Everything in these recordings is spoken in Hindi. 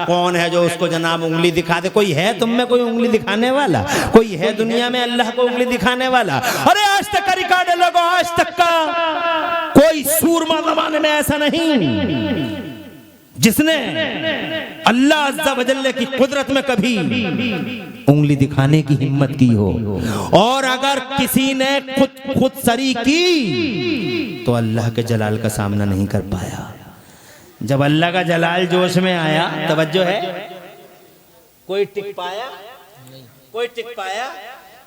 कौन है जो उसको जनाब उंगली दिखा दे? कोई है तुम में कोई उंगली दिखाने वाला? कोई है दुनिया में अल्लाह को उंगली दिखाने वाला? अरे आज तक का रिकॉर्ड है लोगों, आज तक का कोई सूरमा जमाने में ऐसा नहीं जिसने अल्लाह अज़्ज़ा वजल्ले की कुदरत में कभी उंगली दिखाने की हिम्मत की हो। और अगर किसी ने खुद सरी की तो अल्लाह के जलाल का सामना नहीं कर पाया। जब अल्लाह का जलाल जोश में आया, तवज्जो है, कोई टिक पाया? कोई टिक पाया?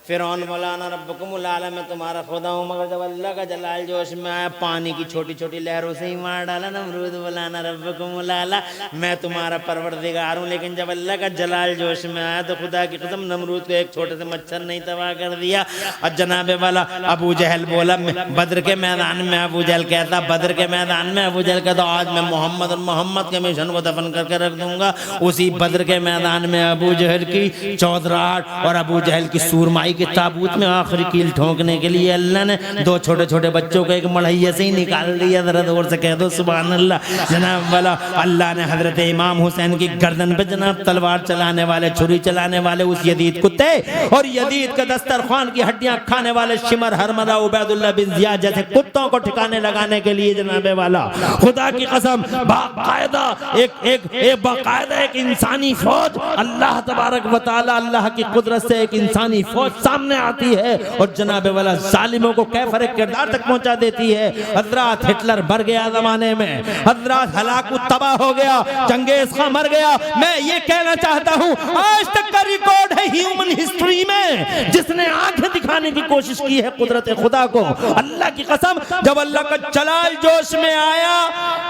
फिरौन मौलाना रब्बकुमुल आला, मैं तुम्हारा खुदा हूँ। मगर जब अल्लाह का जलाल जोश में आया, पानी की छोटी छोटी लहरों से ही मार डाला नमरूद मौलाना रब्बकुमुल आला, मैं तुम्हारा परवरदिगार हूँ। लेकिन जब अल्लाह का जलाल जोश में आया तो खुदा की कसम नमरूद को एक छोटे से मच्छर नहीं तबाह कर दिया। और जनाबे वाला अबू जहल बोला, बद्र के मैदान में अबू जहल कहता, बद्र के मैदान में अबू जहल कहता, आज मैं मोहम्मद और मोहम्मद के मिशन को दफन करके रख दूंगा। उसी बद्र के मैदान में अबू जहल की चौधराहट और अबू जहल की सूरमाई के ताबूत में आखिरी कील ठोकने के लिए अल्लाह ने दो छोटे छोटे बच्चों को एक मढ़ैया से ही निकाल दिया। जरा जोर से कह दो सुभान अल्लाह। जनाब वाला अल्लाह ने हजरत इमाम हुसैन की गर्दन पे जनाब तलवार चलाने वाले, छुरी चलाने वाले उस यदीद कुत्ते और यदीद के दस्तरखान की हड्डियां खाने वाले शिमर हरमला उबैदुल्लाह बिन जियाद जैसे कुत्तों को ठिकाने लगाने के लिए जनाबे वाला खुदा की कसम बाकायदा एक इंसानी फौज अल्लाह तबारक व तआला अल्लाह की कुदरत से एक इंसानी फौज सामने आती है और जनाबे वाला जालिमों को कैफरे किरदार तक पहुंचा देती है। हजरत हिटलर मर गया जमाने में, हजरत हलाकू तबाह हो गया, चंगेज खां मर गया। मैं ये कहना चाहता हूं, आज तक का रिकॉर्ड है ह्यूमन हिस्ट्री में जिसने आंखें दिखाने की कोशिश की है कुदरत खुदा को। अल्लाह की कसम, जब अल्लाह का जलाल जोश में आया,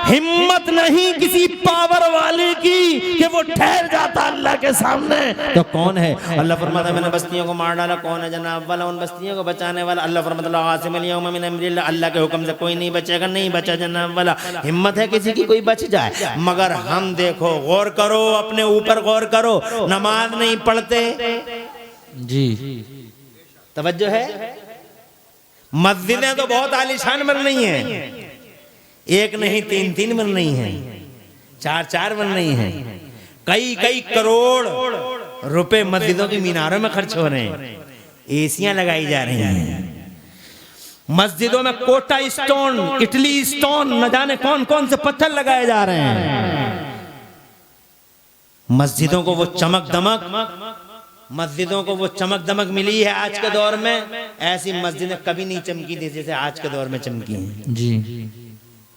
हिम्मत नहीं किसी पावर वाले की कि वो ठहर जाता अल्लाह के सामने। तो कौन है? अल्लाह फरमाता है मैंने बस्तियों को मार डाला। कौन है जनाब वाला उन बस्तियों को बचाने वाला? अल्लाह फरमाता है आसिम अल यौम मिन अम्रिल्लाह, अल्लाह के हुक्म से कोई नहीं बचेगा। नहीं बचा जनाब वाला। हिम्मत है किसी की कोई बच जाए? मगर हम देखो, गौर करो, अपने ऊपर गौर करो, नमाज नहीं पढ़ते जी, तवज्जो है। मस्जिदें तो बहुत आलीशान बन रही हैं, एक नहीं तीन तीन बन रही हैं, चार चार बन रही हैं, कई कई करोड़ रुपए मस्जिदों की मीनारों में खर्च हो रहे हैं, एसियां लगाई जा रही हैं मस्जिदों में, कोटा स्टोन, इटली स्टोन, न जाने कौन कौन से पत्थर लगाए जा रहे हैं। मस्जिदों को वो चमक दमक, मस्जिदों को वो चमक दमक मिली है आज के दौर में, ऐसी मस्जिदें कभी नहीं चमकी थी जैसे आज के दौर में चमकी हैं जी।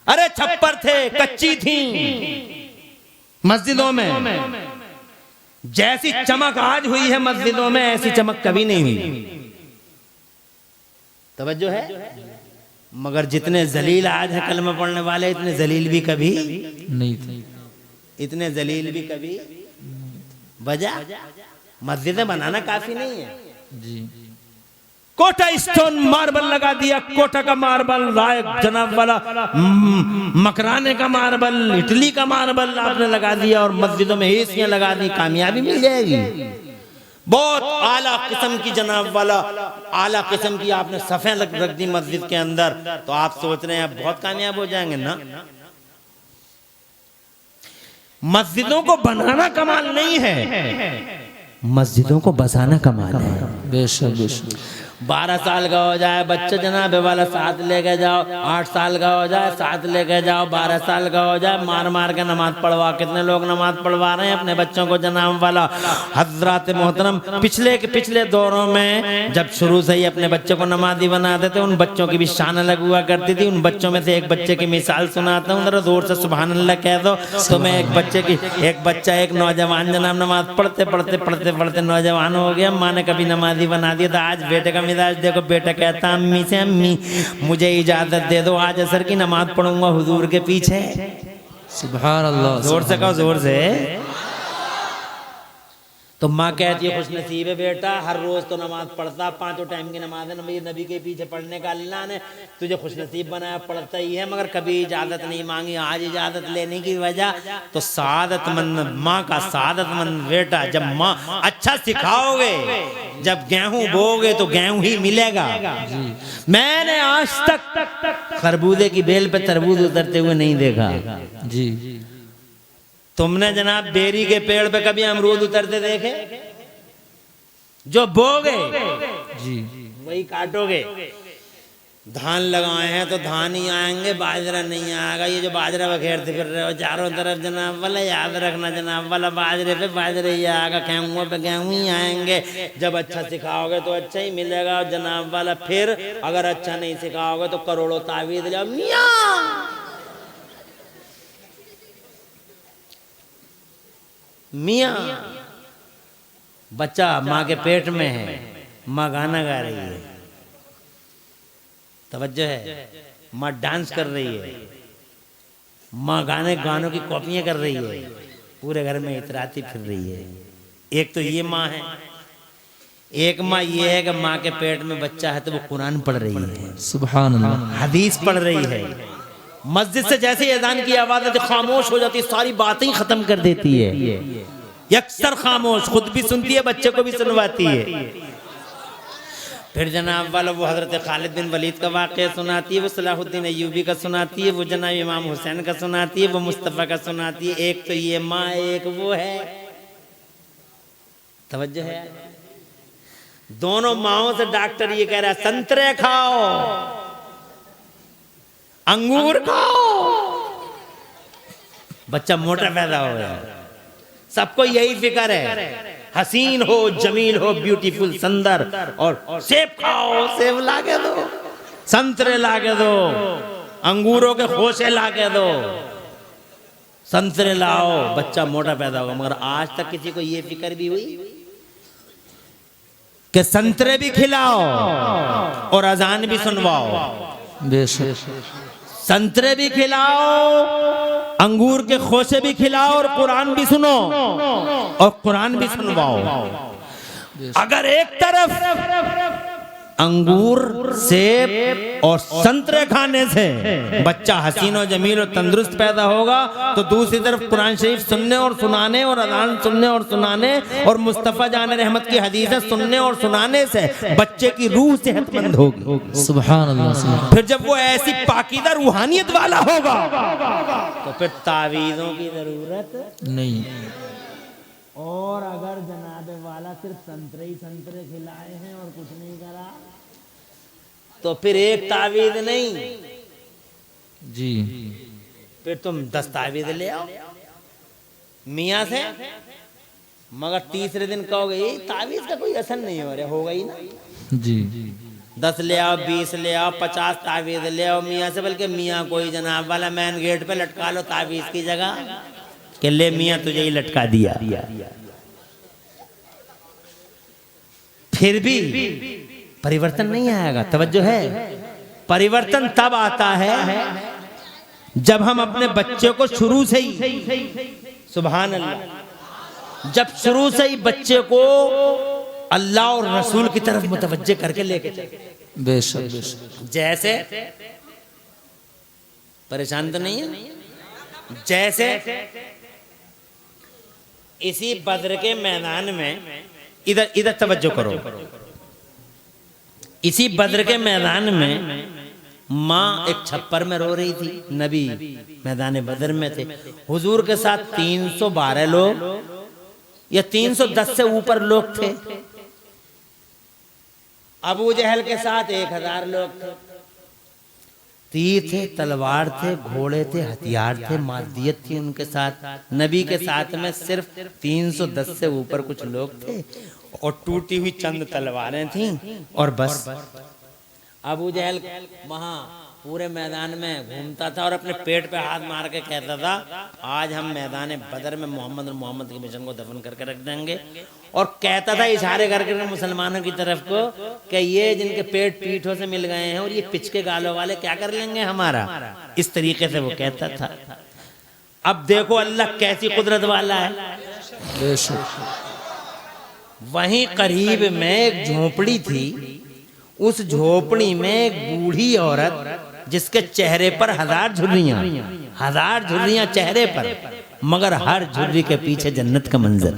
अरे छप्पर थे, कच्ची थी मस्जिदों में, जैसी चमक आज हुई है मस्जिदों में ऐसी चमक कभी नहीं हुई। तवज्जो है। मगर जितने जलील आज है कलमा पढ़ने वाले, इतने जलील भी कभी नहीं थे, इतने जलील भी कभी। वजह मस्जिदें बनाना काफी नहीं है जी। कोटा स्टोन मार्बल लगा दिया, कोटा का मार्बल, राय जनाब वाला मकराने का मार्बल, इटली का मार्बल आपने लगा दिया और मस्जिदों में एसियां लगा दी, कामयाबी मिल जाएगी। बहुत आला किस्म की जनाब वाला, आला किस्म की आपने सफ़े रख दी मस्जिद के अंदर, तो आप सोच रहे हैं आप बहुत कामयाब हो जाएंगे ना। मस्जिदों को बनाना कमाल नहीं है, मस्जिदों को बसाना कमाल है। बेशक बेशक। 12 साल का हो जाए बच्चा जनाब वाला साथ लेके जाओ, 8 साल का हो जाए साथ लेके जाओ, 12 साल का हो जाए मार मार के नमाज पढ़वा। कितने लोग नमाज पढ़वा रहे हैं अपने बच्चों को जनाब वाला। हजरत मोहतरम पिछले दौरों में जब शुरू से ही अपने बच्चों को नमाजी बनाते थे, उन बच्चों की भी शान अलग हुआ करती थी। उन बच्चों में से एक बच्चे की मिसाल सुनाता हूँ, जरा जोर से सुभान अल्लाह कह दो। तो मैं एक नौजवान जनाब नमाज पढ़ते पढ़ते पढ़ते पढ़ते नौजवान हो गया, माँ ने कभी नमाजी बना दिया। तो आज बेटे का मिजाज देखो, बेटा कहता अम्मी से अम्मी मुझे इजाजत दे दो, आज असर की नमाज पढ़ूंगा हुजूर के पीछे। सुभान अल्लाह, जोर से कहो, जोर से। तो माँ कहती है खुश नसीब है बेटा, हर रोज तो नमाज पढ़ता, 5 टाइम की नमाज है नबी के पीछे पढ़ने का अल्लाह ने तुझे खुश नसीब बनाया, पढ़ता ही है, मगर कभी इजाजत नहीं मांगी। आज इजाजत लेने की वजह तो सादतमंद माँ का सादतमंद बेटा। जब माँ अच्छा सिखाओगे, जब गेहूं बोगे तो गेहूं ही मिलेगा। मैंने आज तक खरबूजे की बेल पे तरबूज उतरते हुए नहीं देखा जी। तुमने जनाब बेरी के पेड़ पे कभी अमरूद उतरते देखे? जो बोगे जी वही काटोगे। धान लगाए हैं तो धान ही आएंगे, बाजरा नहीं आएगा। ये जो बाजरा बखेरते फिर रहे हो चारों तरफ जनाब वाला, याद रखना जनाब वाला, बाजरे पे बाजरे ही आएगा, गेहूं पे गेहूं ही आएंगे। जब अच्छा सिखाओगे तो अच्छा ही मिलेगा जनाब वाला, फिर अगर अच्छा नहीं सिखाओगे तो करोड़ों तावीज़ ले आओ। मियाँ मियाँ बच्चा माँ के पेट में है, माँ गाना गा रही है, तवज्जो है, माँ डांस कर रही है, माँ गानों की कॉपियां कर रही है, पूरे घर में इतराती फिर रही है। एक तो ये माँ है, एक माँ ये है कि माँ के पेट में बच्चा है तो वो कुरान पढ़ रही है, सुभान अल्लाह, हदीस पढ़ रही है। मस्जिद से जैसे ही अजान की आवाज आती खामोश हो जाती है, सारी बातें ही खत्म कर देती है, यकसर खामोश, खुद भी सुनती है, बच्चे को भी सुनवाती है। फिर जनाब वाला वो हजरत खालिद बिन वलीद का वाक़या सुनाती है, वो सलाहुद्दीन अय्यूबी का सुनाती है, वो जनाब इमाम हुसैन का सुनाती है, वो मुस्तफ़ा का सुनाती है। एक तो ये माँ, एक वो है। तवज्जो है, दोनों माओं से डॉक्टर ये कह रहा है संतरे खाओ, अंगूर खाओ, बच्चा मोटा पैदा हो गया। सबको यही फिक्र है, हसीन हो, जमील हो, ब्यूटीफुल, सुंदर, और सेब खाओ, सेब लाके दो, संतरे लाके दो, अंगूरों के खोसे लाके दो, संतरे लाओ, बच्चा मोटा पैदा होगा। मगर आज तक किसी को ये फिक्र भी हुई कि संतरे भी खिलाओ और अजान भी सुनवाओ? बेशक, संतरे भी खिलाओ, अंगूर के खोसे भी खिलाओ, और कुरान भी सुनो और कुरान भी सुनवाओ। अगर एक तरफ अंगूर, सेब और संतरे खाने से बच्चा हसीन और जमील और तंदुरुस्त पैदा होगा, तो दूसरी तरफ कुरान शरीफ सुनने और सुनाने और अज़ान सुनने और सुनाने और मुस्तफ़ा जान रहमत की हदीसें सुनने और सुनाने से बच्चे की रूह सेहतमंद होगी। सुभान अल्लाह। फिर जब वो ऐसी पाकीदा रूहानियत वाला होगा तो फिर तावीज़ों की जरूरत नहीं। और अगर जनाबे वाला सिर्फ संतरे ही संतरे खिलाए हैं और कुछ नहीं करा, तो फिर एक तावीज़ नहीं जी, फिर तुम 10 तावीज़ ले आओ मियाँ से, मगर तीसरे दिन कहोगे ये तावीज़ का कोई असर नहीं हो रहा, होगा ही ना। जी, 10 ले आओ, 20 ले आओ, 50 तावीज़ ले आओ मियाँ से, बल्कि मियाँ कोई जनाब वाला मेन गेट पे लटका लो तावीज़ की जगह कि ले मियाँ तुझे ही लटका दिया। फिर भी परिवर्तन नहीं आएगा। तवज्जो है, परिवर्तन तब आता है जब हम अपने बच्चे को शुरू से ही, सुभान अल्लाह, जब शुरू से ही बच्चे को अल्लाह और रसूल की तरफ मुतवज्जे करके लेके चले। बेशक बेशक। जैसे, परेशान तो नहीं है, जैसे इसी बद्र के मैदान में, इधर इधर तवज्जो करो, इसी बद्र के मैदान में माँ एक छप्पर में रो रही थी, नबी मैदान बद्र में थे, हुजूर के साथ 312 लोग या 310 से ऊपर लोग थे, अबू जहल के साथ 1000 लोग थे, तीर थे, तलवार थे, घोड़े थे, हथियार थे, मादियत थी उनके साथ। नबी के साथ में सिर्फ 310 से ऊपर कुछ लोग थे और टूटी हुई चंद तलवारें थीं और बस। अबू जहल वहां पूरे मैदान में घूमता था और अपने पेट पे हाथ मार के कहता था आज हम मैदान बदर में मोहम्मद और मोहम्मद के मिशन को दफन करके रख देंगे, और कहता था इशारे करके मुसलमानों की तरफ को कि ये जिनके पेट पीठों से मिल गए हैं और ये पिचके गालों वाले क्या कर लेंगे हमारा, इस तरीके से वो कहता था। अब देखो अल्लाह कैसी कुदरत वाला है। वहीं करीब में एक झोपड़ी थी, उस झोपड़ी में एक बूढ़ी औरत जिसके चेहरे पर 1000 झुर्रियां, 1000 झुर्रियां चेहरे पर, मगर हर झुर्री के पीछे जन्नत का मंजर।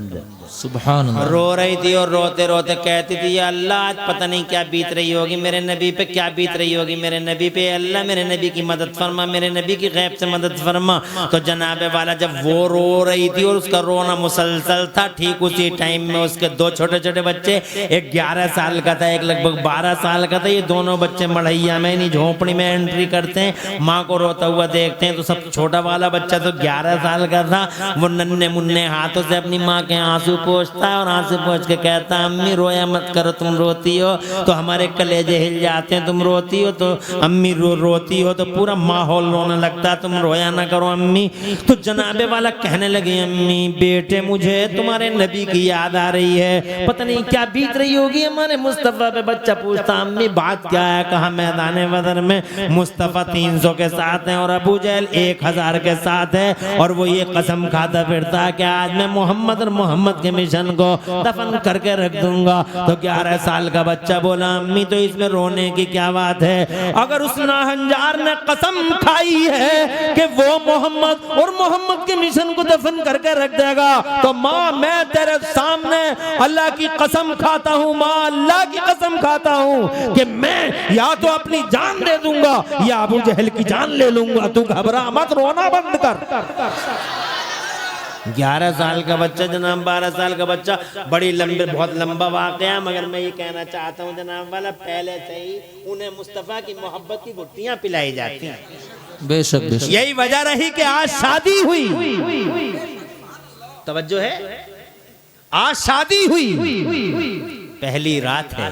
सुभान अल्लाह। रो रही थी और रोते रोते कहती थी, या अल्लाह आज पता नहीं क्या बीत रही होगी मेरे नबी पे, क्या बीत रही होगी मेरे नबी पे, अल्लाह मेरे नबी की मदद फरमा, मेरे नबी की गैब से मदद फरमा। तो जनाबे वाला जब वो रो रही थी और उसका रोना मुसलसल था, ठीक उसी टाइम में उसके 2 छोटे छोटे बच्चे, एक 11 साल का था, एक लगभग 12 साल का था, ये दोनों बच्चे मढ़ैया में नहीं झोपड़ी में एंट्री करते हैं, माँ को रोता हुआ देखते हैं। तो सब छोटा वाला बच्चा तो 11 साल का था, वो नन्हे मुन्ने हाथों से अपनी माँ के आंसू पोंछता है और आंसू पोंछ के कहता है, अम्मी रोया मत करो, तुम रोती हो तो हमारे कलेजे हिल जाते हैं, तुम रोती हो तो अम्मी रोती हो तो पूरा माहौल रोने लगता है, तुम रोया ना करो अम्मी। तो जनाबे वाला कहने लगे, अम्मी बेटे मुझे तुम्हारे नबी की याद आ रही है, पता नहीं क्या बीत रही होगी हमारे मुस्तफ़ा पे। बच्चा पूछता, अम्मी बात क्या है? कहा मैदान बदर में मुस्तफ़ा 300 के साथ है और अबू जहल 1000 के साथ है, और वो ये कसम खाता फिरता है कि आज मैं मोहम्मद और मोहम्मद के मिशन को दफन करके रख दूंगा। तो 11 साल का बच्चा बोला, अम्मी तो इसमें रोने की क्या बात है? अगर उस नाहंजार ने कसम खाई है कि वो मोहम्मद और मोहम्मद के मिशन को दफन करके रख देगा, तो माँ मैं तेरे सामने अल्लाह की कसम खाता हूँ, माँ अल्लाह की कसम खाता हूँ कि मैं या तो अपनी जान दे दूंगा या अबू जहल की जान ले लूंगा, तू घबरा मत, रोना बंद कर। 11 साल का बच्चा जनाब, 12 साल का बच्चा, बड़ी लंबे बहुत लंबा वाकया, मगर मैं ये कहना चाहता हूँ जनाब वाला, पहले से ही उन्हें मुस्तफ़ा की मोहब्बत की गुट्टियाँ पिलाई जाती हैं। बेशक बेशक। यही वजह रही कि आज शादी हुई, तवज्जो है, आज शादी हुई, पहली रात है,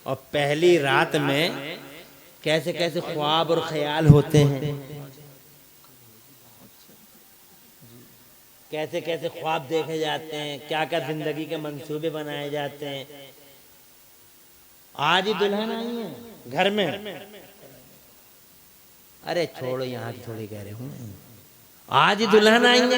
और पहली रात में कैसे कैसे ख्वाब और ख्याल होते हैं, कैसे कैसे ख्वाब देखे जाते हैं, क्या क्या जिंदगी के मंसूबे बनाए जाते हैं। आज ही दुल्हन आई है घर में, अरे छोड़ो यहाँ की थोड़ी कह रहे हूँ, आज ही दुल्हन आई है।